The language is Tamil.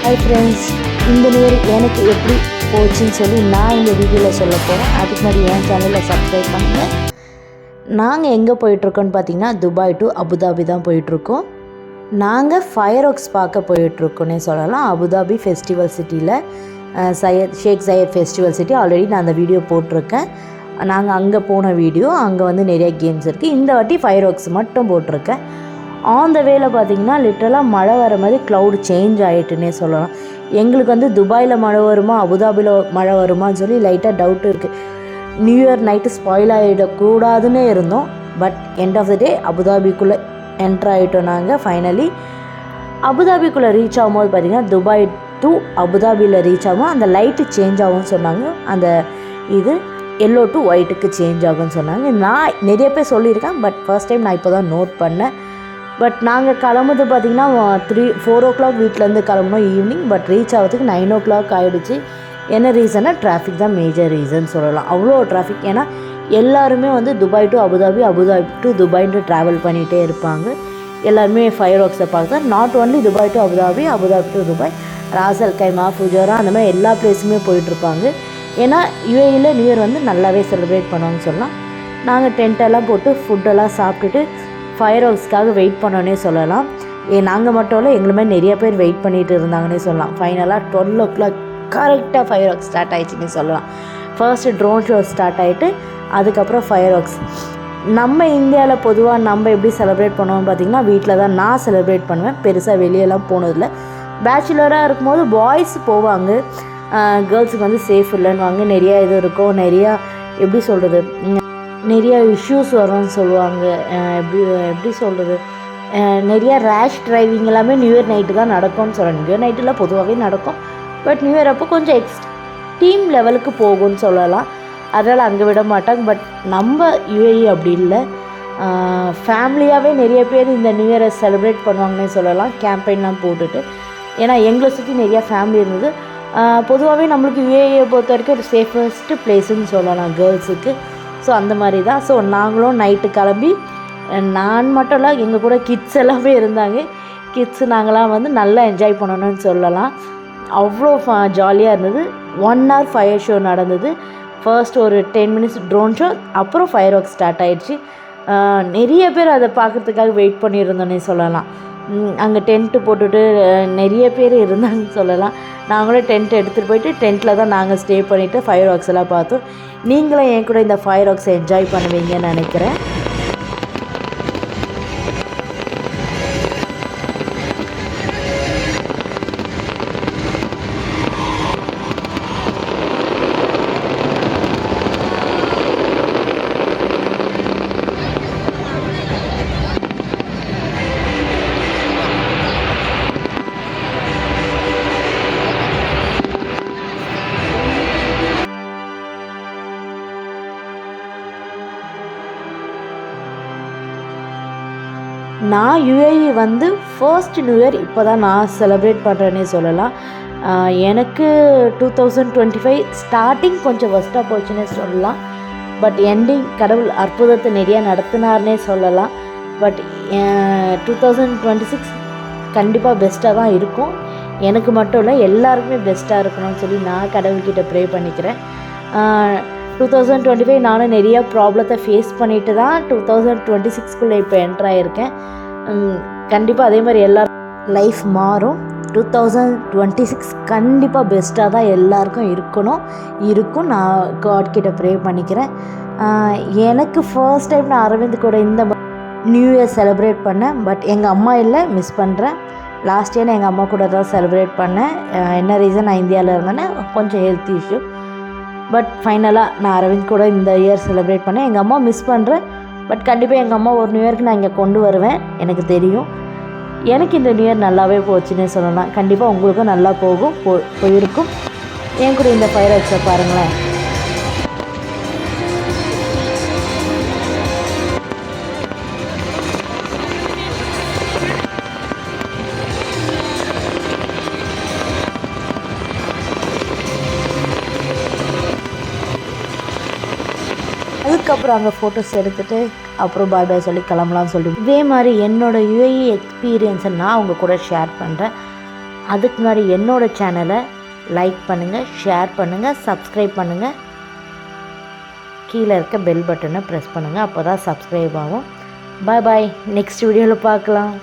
ஹாய் ஃப்ரெண்ட்ஸ், இந்த நியூ இயர் எனக்கு எப்படி போச்சுன்னு சொல்லி நான் இந்த வீடியோவில் சொல்ல போகிறேன். அதுக்கு முன்னாடி என் சேனலில் சப்ஸ்கிரைப் பண்ணுங்கள். நாங்கள் எங்கே போயிட்டுருக்கோன்னு பார்த்தீங்கன்னா துபாய் டு அபுதாபி தான் போயிட்டுருக்கோம். நாங்கள் ஃபயர் ஒர்க்ஸ் பார்க்க போயிட்டுருக்கோன்னே சொல்லலாம். அபுதாபி ஃபெஸ்டிவல் சிட்டியில் ஷேக் சையத் ஃபெஸ்டிவல் சிட்டி ஆல்ரெடி நான் அந்த வீடியோ போட்டிருக்கேன். நாங்கள் அங்கே போன வீடியோ, அங்கே வந்து நிறைய கேம்ஸ் இருக்குது. இந்த வாட்டி ஃபயர் ஒர்க்ஸ் மட்டும் போட்டிருக்கேன். ஆன் த வேல பார்த்திங்கன்னா லிட்டரலாக மழை வர மாதிரி க்ளவுட் சேஞ்ச் ஆகிட்டுன்னே சொல்லலாம். எங்களுக்கு வந்து துபாயில் மழை வருமா அபுதாபியில் மழை வருமானு சொல்லி லைட்டாக டவுட் இருக்குது. நியூ இயர் நைட்டு ஸ்பாயில் ஆகிடக்கூடாதுன்னே இருந்தோம். But end of the day அபுதாபிக்குள்ளே என்ட்ரு ஆகிட்டோம். நாங்கள் ஃபைனலி அபுதாபிக்குள்ளே ரீச் ஆகும்போது பார்த்திங்கன்னா துபாய் டு அபுதாபியில் ரீச் ஆகும். அந்த லைட்டு சேஞ்ச் ஆகும்னு சொன்னாங்க. அந்த இது எல்லோ டு ஒயிட்டுக்கு சேஞ்ச் ஆகும்னு சொன்னாங்க. நான் நிறைய பேர் சொல்லியிருக்கேன், பட் ஃபர்ஸ்ட் டைம் நான் இப்போ தான் நோட் பண்ணேன். பட் நாங்கள் கிளம்புறது பார்த்திங்கன்னா 4 o'clock வீட்டிலேருந்து கிளம்புனோம் ஈவினிங். பட் ரீச் ஆகிறதுக்கு 9 o'clock ஆகிடுச்சு. என்ன ரீசன்னா டிராஃபிக் தான் மேஜர் ரீசன் சொல்லலாம். அவ்வளோ டிராஃபிக். ஏன்னா எல்லாருமே வந்து Dubai to Abu Dhabi, Abu Dhabi to துபாய்ன்ட்டு ட்ராவல் பண்ணிகிட்டே இருப்பாங்க. எல்லாருமே ஃபயர் ஒர்க்ஸை பார்க்க not only Dubai to Abu Dhabi, Abu Dhabi to Dubai, Ras al Khaimah, Fujairah அந்த மாதிரி எல்லா பிளேஸுமே போயிட்டுருப்பாங்க. ஏன்னா யுஏஇயில் நியூ இயர் வந்து நல்லாவே செலிப்ரேட் பண்ணுவாங்கன்னு சொல்லலாம். நாங்கள் டென்ட்டெல்லாம் போட்டு ஃபுட்டெல்லாம் சாப்பிட்டுட்டு ஃபயர் ஒர்க்ஸ்க்காக வெயிட் பண்ணோன்னே சொல்லலாம். நாங்கள் மட்டும் இல்லை, எங்களுமே நிறைய பேர் வெயிட் பண்ணிகிட்டு இருந்தாங்கன்னே சொல்லலாம். ஃபைனலாக 12 o'clock கரெக்டாக ஃபயர் ஒர்க்ஸ் ஸ்டார்ட் ஆகிடுச்சின்னு சொல்லலாம். ஃபர்ஸ்ட்டு ட்ரோன் ஷோ ஸ்டார்ட் ஆகிட்டு அதுக்கப்புறம் ஃபயர் ஒர்க்ஸ். நம்ம இந்தியாவில் பொதுவாக நம்ம எப்படி செலிப்ரேட் பண்ணுவோம்னு பார்த்திங்கன்னா வீட்டில் தான் நான் செலிப்ரேட் பண்ணுவேன். பெருசாக வெளியெல்லாம் போனதில்லை. பேச்சுலராக இருக்கும்போது பாய்ஸ் போவாங்க, கேர்ள்ஸுக்கு வந்து சேஃப் இல்லைன்னுவாங்க. நிறையா இது இருக்கும், நிறையா எப்படி சொல்கிறது, நிறையா இஷ்யூஸ் வரும்னு சொல்லுவாங்க. எப்படி சொல்கிறது, நிறையா ரேஷ் டிரைவிங் எல்லாமே நியூ இயர் நைட்டு தான் நடக்கும்னு சொல்கிறேன். நியூ இயர் நைட்டில் பொதுவாகவே நடக்கும், பட் நியூ இயர் அப்போ கொஞ்சம் டீம் லெவலுக்கு போகும்னு சொல்லலாம். அதனால் அங்கே விட மாட்டாங்க. பட் நம்ம யுஏஇ அப்படி இல்லை, ஃபேமிலியாகவே நிறைய பேர் இந்த நியூ இயரை செலிப்ரேட் பண்ணுவாங்கன்னே சொல்லலாம், கேம்பெயின்லாம் போட்டுட்டு. ஏன்னா எங்களை சுற்றி நிறையா ஃபேமிலி இருந்தது. பொதுவாகவே நம்மளுக்கு யுஏஇயை பொறுத்த வரைக்கும் ஒரு சேஃபஸ்ட்டு பிளேஸுன்னு சொல்லலாம் கேர்ள்ஸுக்கு. ஸோ அந்த மாதிரி தான். ஸோ நாங்களும் நைட்டு கிளம்பி, நான் மட்டும் இல்லை, எங்கள் கூட கிட்ஸ் எல்லாமே இருந்தாங்க. கிட்ஸு நாங்களாம் வந்து நல்லா என்ஜாய் பண்ணணும்னு சொல்லலாம். அவ்வளோ ஜாலியாக இருந்தது. 1 hour ஃபயர் ஷோ நடந்தது. ஃபர்ஸ்ட் ஒரு 10 minutes ட்ரோன் ஷோ, அப்புறம் ஃபயர் ஒர்க் ஸ்டார்ட் ஆகிடுச்சு. நிறைய பேர் அதை பார்க்குறதுக்காக வெயிட் பண்ணியிருந்தோன்னே சொல்லலாம். அங்கே டென்ட்டு போட்டுட்டு நிறைய பேர் இருந்தாங்கன்னு சொல்லலாம். நாங்களும் டென்ட் எடுத்துகிட்டு போயிட்டு டென்ட்டில் தான் நாங்கள் ஸ்டே பண்ணிவிட்டு ஃபயர் ஒர்க்ஸ் எல்லாம் பார்த்தோம். நீங்களும் என் கூட இந்த ஃபயர் ஒர்க்ஸை என்ஜாய் பண்ணுவீங்கன்னு நினைக்கிறேன். நான் யுஏஇ வந்து ஃபர்ஸ்ட் நியூ இயர் இப்போ தான் நான் செலிப்ரேட் பண்ணுறேன்னே சொல்லலாம். எனக்கு 2025 ஸ்டார்டிங் கொஞ்சம் ஒஸ்ட்டாக போச்சுன்னே சொல்லலாம். பட் எண்டிங் கடவுள் அற்புதத்தை நிறையா நடத்தினார்னே சொல்லலாம். பட் 2026 கண்டிப்பாக பெஸ்ட்டாக தான் இருக்கும். எனக்கு மட்டும் இல்லை, எல்லாருக்குமே பெஸ்ட்டாக இருக்கணும்னு சொல்லி நான் கடவுள்கிட்ட ப்ரே பண்ணிக்கிறேன். 2025 நானும் நிறையா ப்ராப்ளத்தை ஃபேஸ் பண்ணிட்டு தான் 2026க்குள்ளே இப்போ என்ட்ரு ஆகியிருக்கேன். கண்டிப்பாக அதே மாதிரி எல்லாரும் லைஃப் மாறும். 2026 கண்டிப்பாக பெஸ்ட்டாக தான் எல்லாருக்கும் இருக்கும். நான் காட் கிட்ட ப்ரே பண்ணிக்கிறேன். எனக்கு ஃபர்ஸ்ட் டைம் நான் அரவிந்த் கூட இந்த நியூ இயர் செலிப்ரேட் பண்ணேன். பட் எங்கள் அம்மா இல்லை, மிஸ் பண்ணுறேன். லாஸ்ட் இயர் எங்கள் அம்மா கூட தான் செலிப்ரேட் பண்ணேன். என்ன ரீசன், நான் இந்தியாவில் இருந்தேன்னா கொஞ்சம் ஹெல்த் இஷ்யூ. பட் ஃபைனலாக நான் அரவிந்த் கூட இந்த இயர் செலிப்ரேட் பண்ணேன். எங்கள் அம்மா மிஸ் பண்ணுறேன். பட் கண்டிப்பாக எங்கள் அம்மா ஒரு நியூ இயருக்கு நான் இங்கே கொண்டு வருவேன், எனக்கு தெரியும். எனக்கு இந்த நியூ இயர் நல்லாவே போச்சுன்னே சொல்லலாம். கண்டிப்பாக உங்களுக்கும் நல்லா போயிருக்கும். என் கூட இந்த ஃபயர் ஒர்க்ஸை பாருங்களேன். அதுக்கப்புறம் அங்கே ஃபோட்டோஸ் எடுத்துகிட்டு அப்புறம் பாய் பாய் சொல்லி கிளம்பலாம்னு சொல்லிட்டு இதே மாதிரி என்னோடய யுஏஇ எக்ஸ்பீரியன்ஸை நான் அவங்க கூட ஷேர் பண்ணுறேன். அதுக்கு முன்னாடி என்னோடய சேனலை லைக் பண்ணுங்கள், ஷேர் பண்ணுங்கள், சப்ஸ்கிரைப் பண்ணுங்கள். கீழே இருக்க பெல் பட்டனை ப்ரெஸ் பண்ணுங்கள். அப்போ தான் சப்ஸ்கிரைப் ஆகும். பாய் பாய். நெக்ஸ்ட் வீடியோவில் பார்க்கலாம்.